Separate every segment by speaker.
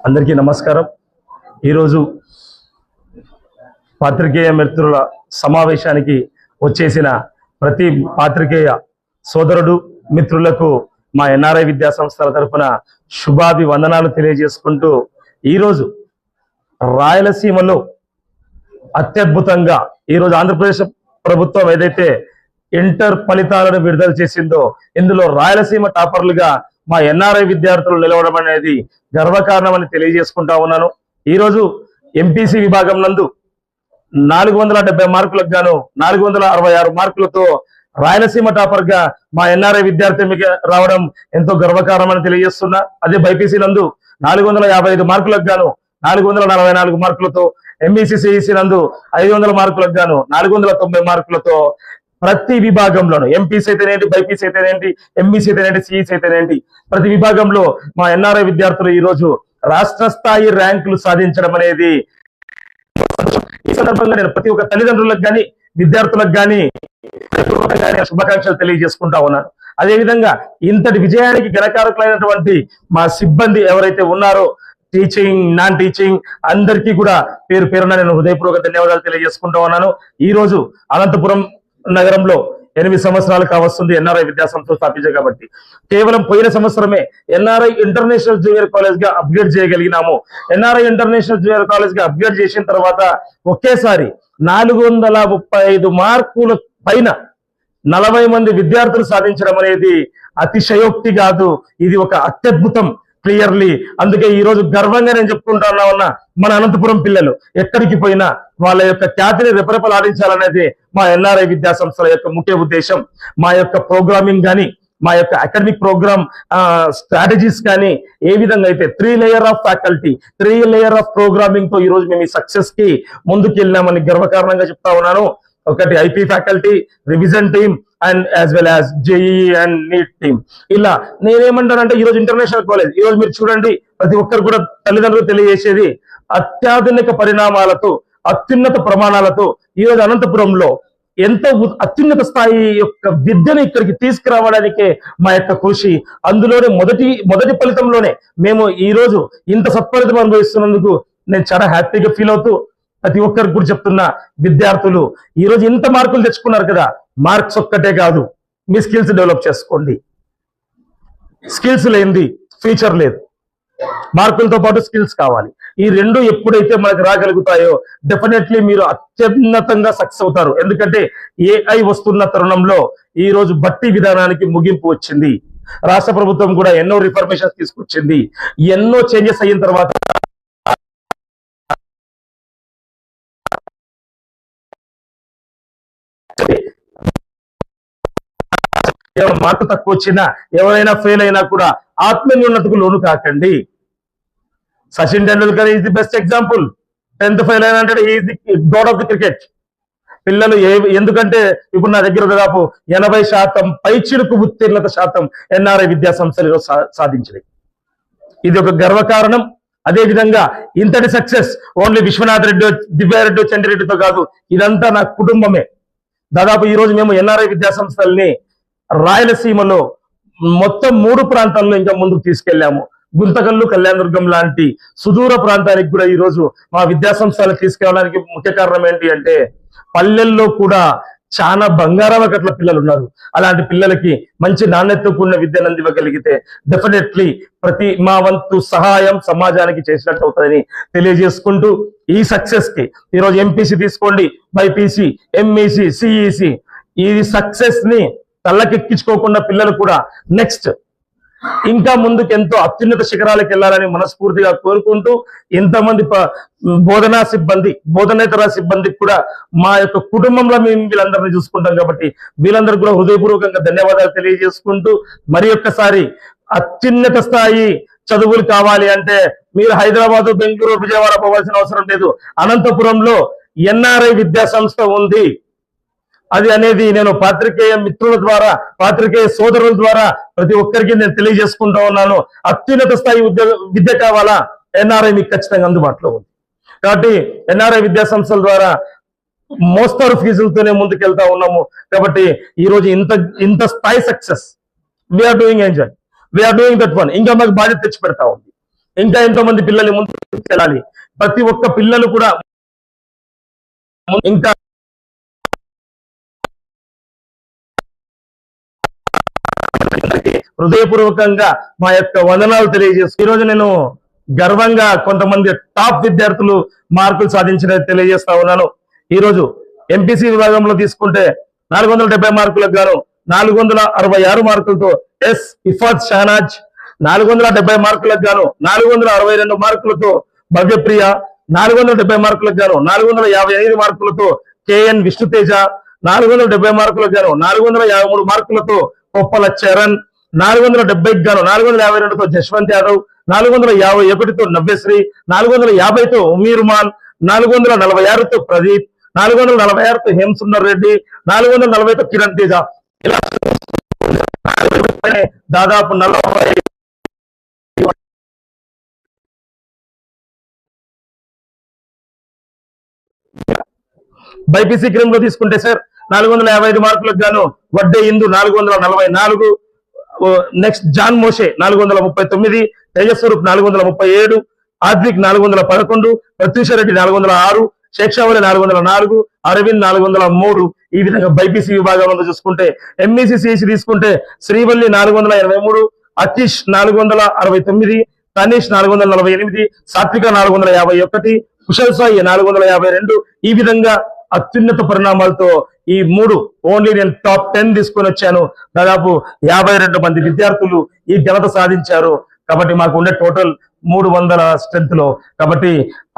Speaker 1: అందరికీ నమస్కారం. ఈరోజు పాత్రికేయ మిత్రుల సమావేశానికి వచ్చేసిన ప్రతి పాత్రికేయ సోదరుడు మిత్రులకు మా ఎన్ఆర్ఐ విద్యా సంస్థల తరఫున శుభాభివందనాలు తెలియజేసుకుంటూ, ఈరోజు రాయలసీమలో అత్యద్భుతంగా ఈరోజు ఆంధ్రప్రదేశ్ ప్రభుత్వం ఏదైతే ఇంటర్ ఫలితాలను విడుదల చేసిందో, ఇందులో రాయలసీమ టాపర్లుగా మా ఎన్ఆర్ఐ విద్యార్థులు నిలవడం అనేది గర్వకారణమని తెలియజేసుకుంటా ఉన్నాను. ఈరోజు ఎంపీసీ విభాగం నందు 470 మార్కులకు గాను 466 మార్కులతో రాయలసీమ టాపర్ గా మా ఎన్ఆర్ఐ విద్యార్థి రావడం ఎంతో గర్వకారణమని తెలియజేస్తున్నా. అదే బైపీసీ నందు 455 మార్కులకు గాను 444 మార్కులతో, ఎంఈసీ సిఈసీ నందు 500 మార్కులకు గాను 490 మార్కులతో ప్రతి విభాగంలోనూ ఎంపీసీ అయితేనేంటి, బైపీసీ అయితేనేంటి, ఎంఈసీ అయితేనేంటి, సిఈసీ అయితేనేంటి ప్రతి విభాగంలో మా ఎన్ఆర్ఐ విద్యార్థులు ఈరోజు రాష్ట్ర స్థాయి ర్యాంకులు సాధించడం అనేది ఈ సందర్భంగా నేను ప్రతి ఒక్క తల్లిదండ్రులకు కానీ విద్యార్థులకు కానీ శుభాకాంక్షలు తెలియజేసుకుంటా ఉన్నాను. అదేవిధంగా ఇంతటి విజయానికి గణకారకులైనటువంటి మా సిబ్బంది ఎవరైతే ఉన్నారో, టీచింగ్, నాన్ టీచింగ్ అందరికీ కూడా పేరు పేరున నేను హృదయపూర్వక ధన్యవాదాలు తెలియజేసుకుంటా ఉన్నాను. ఈ రోజు అనంతపురం నగరంలో 8 సంవత్సరాలు కావస్తుంది ఎన్ఆర్ఐ విద్యా సంస్థ స్థాపించారు కాబట్టి, కేవలం పోయిన సంవత్సరమే ఎన్ఆర్ఐ ఇంటర్నేషనల్ జూనియర్ కాలేజ్ గా అప్గ్రేడ్ చేయగలిగినాము. ఎన్ఆర్ఐ ఇంటర్నేషనల్ జూనియర్ కాలేజ్ గా అప్గ్రేడ్ చేసిన తర్వాత ఒకేసారి 435 మార్కుల పైన 40 మంది విద్యార్థులు సాధించడం అనేది అతిశయోక్తి కాదు, ఇది ఒక అత్యద్భుతం. క్లియర్లీ. అందుకే ఈ రోజు గర్వంగా నేను చెప్పుకుంటా ఉన్నా, మన అనంతపురం పిల్లలు ఎక్కడికి పోయినా వాళ్ళ యొక్క ఖ్యాతిని రెపరెపలాడించాలనేది మా ఎన్ఆర్ఐ విద్యా సంస్థల యొక్క ముఖ్య ఉద్దేశం. మా యొక్క ప్రోగ్రామింగ్ కానీ, మా యొక్క అకాడమిక్ ప్రోగ్రామ్ స్ట్రాటజీస్ కానీ ఏ విధంగా అయితే 3 layer of faculty, 3 layer of programming తో ఈ రోజు మేము ఈ సక్సెస్ కి ముందుకు వెళ్ళామని గర్వకారణంగా చెప్తా ఉన్నాను. ఒకటి IP faculty, revision team and as well as JEE and NEET team. ఇలా నేనేమంటానంటే ఈరోజు ఇంటర్నేషనల్ కాలేజ్, ఈ రోజు మీరు చూడండి ప్రతి ఒక్కరు కూడా తల్లిదండ్రులు తెలియజేసేది అత్యాధునిక పరిణామాలతో, అత్యున్నత ప్రమాణాలతో ఈ రోజు అనంతపురంలో ఎంతో అత్యున్నత స్థాయి యొక్క విద్యను ఇక్కడికి తీసుకురావడానికే మా యొక్క కృషి. అందులోనే మొదటి ఫలితంలోనే మేము ఈ రోజు ఇంత సత్ఫలితం అనుభవిస్తున్నందుకు నేను చాలా హ్యాపీగా ఫీల్ అవుతూ ప్రతి ఒక్కరికి కూడా చెప్తున్నా, విద్యార్థులు ఈ రోజు ఇంత మార్కులు తెచ్చుకున్నారు కదా, మార్క్స్ ఒక్కటే కాదు, మీ స్కిల్స్ డెవలప్ చేసుకోండి. స్కిల్స్ లేనిది ఫ్యూచర్ లేదు. మార్కులతో పాటు స్కిల్స్ కావాలి. ఈ రెండు ఎప్పుడైతే మనకు రాగలుగుతాయో డెఫినెట్లీ మీరు అత్యున్నతంగా సక్సెస్ అవుతారు. ఎందుకంటే ఏఐ వస్తున్న తరుణంలో ఈ రోజు బట్టి విధానానికి ముగింపు వచ్చింది. రాష్ట్ర ప్రభుత్వం కూడా ఎన్నో రిఫర్మేషన్స్ తీసుకొచ్చింది. ఎన్నో చేంజెస్ అయిన తర్వాత మార్కు తక్కువ వచ్చినా, ఎవరైనా ఫెయిల్ అయినా కూడా ఆత్మన్యూనతకు లోను కాకండి. Sachin Tendulkar is the best example. 10th fail అయినా అంటే is the God of the cricket. పిల్లలు ఎందుకంటే ఇప్పుడు నా దగ్గర దాదాపు 80% పైచిలుకు ఉత్తీర్ణత శాతం ఎన్ఆర్ఐ విద్యా సంస్థలు సాధించినాయి. ఇది ఒక గర్వకారణం. అదే విధంగా ఇంతటి సక్సెస్ ఓన్లీ విశ్వనాథ్ రెడ్డి, దివ్యారెడ్డి, చంద్రెడ్డితో కాదు, ఇదంతా నా కుటుంబమే. దాదాపు ఈ రోజు మేము ఎన్ఆర్ఐ విద్యా సంస్థల్ని రాయలసీమలో మొత్తం 3 ప్రాంతాల్లో ఇంకా ముందుకు తీసుకెళ్లాము. గుంతకల్లు, కళ్యాణదుర్గం లాంటి సుదూర ప్రాంతానికి కూడా ఈ రోజు మా విద్యా సంస్థలు తీసుకెళ్ళడానికి ముఖ్య కారణం ఏంటి అంటే, పల్లెల్లో కూడా చాలా బంగారావకట్ల పిల్లలు ఉన్నారు. అలాంటి పిల్లలకి మంచి నాణ్యతతో కూడిన విద్యను అందివ్వగలిగితే డెఫినెట్లీ మా వంతు సహాయం సమాజానికి చేసినట్టు అవుతుందని తెలియజేసుకుంటూ, ఈ సక్సెస్ కి ఈరోజు ఎంపీసీ తీసుకోండి, బైపీసీ, ఎంఈసీ, సిఈసీ, ఈ సక్సెస్ ని తల్లకెక్కించుకోకుండా పిల్లలు కూడా నెక్స్ట్ ఇంకా ముందుకు ఎంతో అత్యున్నత శిఖరాలకు వెళ్ళాలని మనస్ఫూర్తిగా కోరుకుంటూ, ఇంతమంది బోధనా సిబ్బంది, బోధనేతర సిబ్బందికి కూడా మా యొక్క కుటుంబంలో మేము వీళ్ళందరినీ చూసుకుంటాం కాబట్టి వీళ్ళందరూ కూడా హృదయపూర్వకంగా ధన్యవాదాలు తెలియజేసుకుంటూ, మరి ఒక్కసారి అత్యున్నత స్థాయి చదువులు కావాలి అంటే మీరు హైదరాబాద్, బెంగళూరు, విజయవాడ పోవాల్సిన అవసరం లేదు. అనంతపురంలో ఎన్ఆర్ఐ విద్యా సంస్థ ఉంది. అది అనేది నేను పాత్రికేయ మిత్రుల ద్వారా, పాత్రికేయ సోదరుల ద్వారా ప్రతి ఒక్కరికి నేను తెలియజేసుకుంటా ఉన్నాను. అత్యున్నత స్థాయి విద్య కావాలా, ఎన్ఆర్ఐ మీకు ఖచ్చితంగా అందుబాటులో ఉంది. కాబట్టి ఎన్ఆర్ఐ విద్యా సంస్థల ద్వారా మోస్తరు ఫీజులతోనే ముందుకెళ్తా ఉన్నాము. కాబట్టి ఈ రోజు ఇంత స్థాయి success we are doing enjoy, we are doing that one. ఇంకా మాకు బాధ్యత తెచ్చి పెడతా ఉంది. ఇంకా ఎంతో మంది పిల్లల్ని ముందుకు వెళ్ళాలి. ప్రతి ఒక్క పిల్లలు కూడా ఇంకా హృదయపూర్వకంగా మా యొక్క వందనాలు తెలియజేస్తూ, ఈరోజు నేను గర్వంగా కొంతమంది టాప్ విద్యార్థులు మార్కులు సాధించినది తెలియజేస్తా ఉన్నాను. ఈరోజు ఎంపీసీ విభాగంలో తీసుకుంటే 470 మార్కులకు గాను 466 మార్కులతో ఎస్ ఇఫాత్ షహనాజ్, 470 మార్కులకు గాను 462 మార్కులతో భవ్యప్రియ, 470 మార్కులకు గాను 455 మార్కులతో కేఎన్ విష్ణుతేజ, 470 మార్కులకు గాను 453 మార్కులతో కొప్పల చరణ్, 470కి గాను 452తో జశ్వంత్ యాదవ్, 451తో నవ్యశ్రీ, 450తో ఉమీరుమాన్, 446తో ప్రదీప్, 446తో హేమసుందర్ రెడ్డి, 440తో కిరణ్ తేజ. ఇలా దాదాపు 40 బైపీసీ క్రీమ్ లో తీసుకుంటే సార్ 455 మార్కులకు గాను వడ్డే ఇందు 444, నెక్స్ట్ జాన్ మోషే 439, తేజస్వరూప్ 437, ఆద్విక్ 411, ప్రత్యూషరెడ్డి 406, శేక్షావళి 404, అరవింద్ 403. ఈ విధంగా బైపీసీ విభాగంలో చూసుకుంటే ఎంఈసీ సిఈసీ తీసుకుంటే శ్రీవల్లి 483, అతీష్ 469, తనీష్ 448, సాత్విక 451, కుశల్ సాయి 452. ఈ విధంగా అత్యున్నత పరిణామాలతో ఈ 3 ఓన్లీ నేను టాప్ 10 తీసుకొని వచ్చాను. దాదాపు 52 మంది విద్యార్థులు ఈ ఘనత సాధించారు. కాబట్టి మాకు ఉండే టోటల్ 300 స్ట్రెంత్ లో. కాబట్టి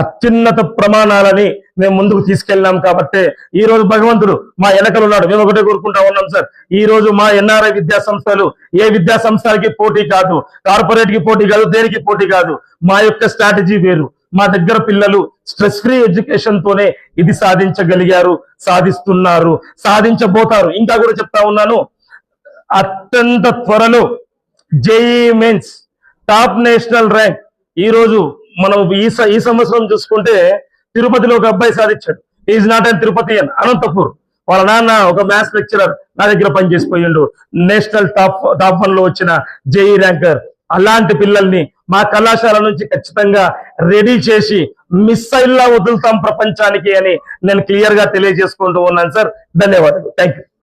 Speaker 1: అత్యున్నత ప్రమాణాలని మేము ముందుకు తీసుకెళ్ళినాం. కాబట్టి ఈ రోజు భగవంతుడు మా వెనకలు ఉన్నాడు. మేము ఒకటే కోరుకుంటా ఉన్నాం సార్, ఈ రోజు మా ఎన్ఆర్ఐ విద్యా సంస్థలు ఏ విద్యా సంస్థలకి పోటీ కాదు, కార్పొరేట్ కి పోటీ కాదు, దేనికి పోటీ కాదు. మా యొక్క స్ట్రాటజీ వేరు. మా దగ్గర పిల్లలు స్ట్రెస్ ఫ్రీ ఎడ్యుకేషన్ తోనే ఇది సాధించగలిగారు, సాధిస్తున్నారు, సాధించబోతారు. ఇంకా కూడా చెప్తా ఉన్నాను, అత్యంత త్వరలో JEE mains top national rank ఈ రోజు మనం ఈ సంవత్సరం చూసుకుంటే తిరుపతిలో ఒక అబ్బాయి సాధించాడు. ఈజ్ నాట్ అండ్ తిరుపతి అని, అనంతపూర్. వాళ్ళ నాన్న ఒక మ్యాథ్స్ లెక్చరర్, నా దగ్గర పనిచేసిపోయిండు, నేషనల్ టాప్ 1 లో వచ్చిన జేఈ ర్యాంకర్. అలాంటి పిల్లల్ని మా కళాశాల నుంచి ఖచ్చితంగా రెడీ చేసి మిస్సైల్లా వదులుతాం ప్రపంచానికి అని నేను క్లియర్ గా తెలియజేసుకుంటూ ఉన్నాను సార్. ధన్యవాదాలు. Thank you.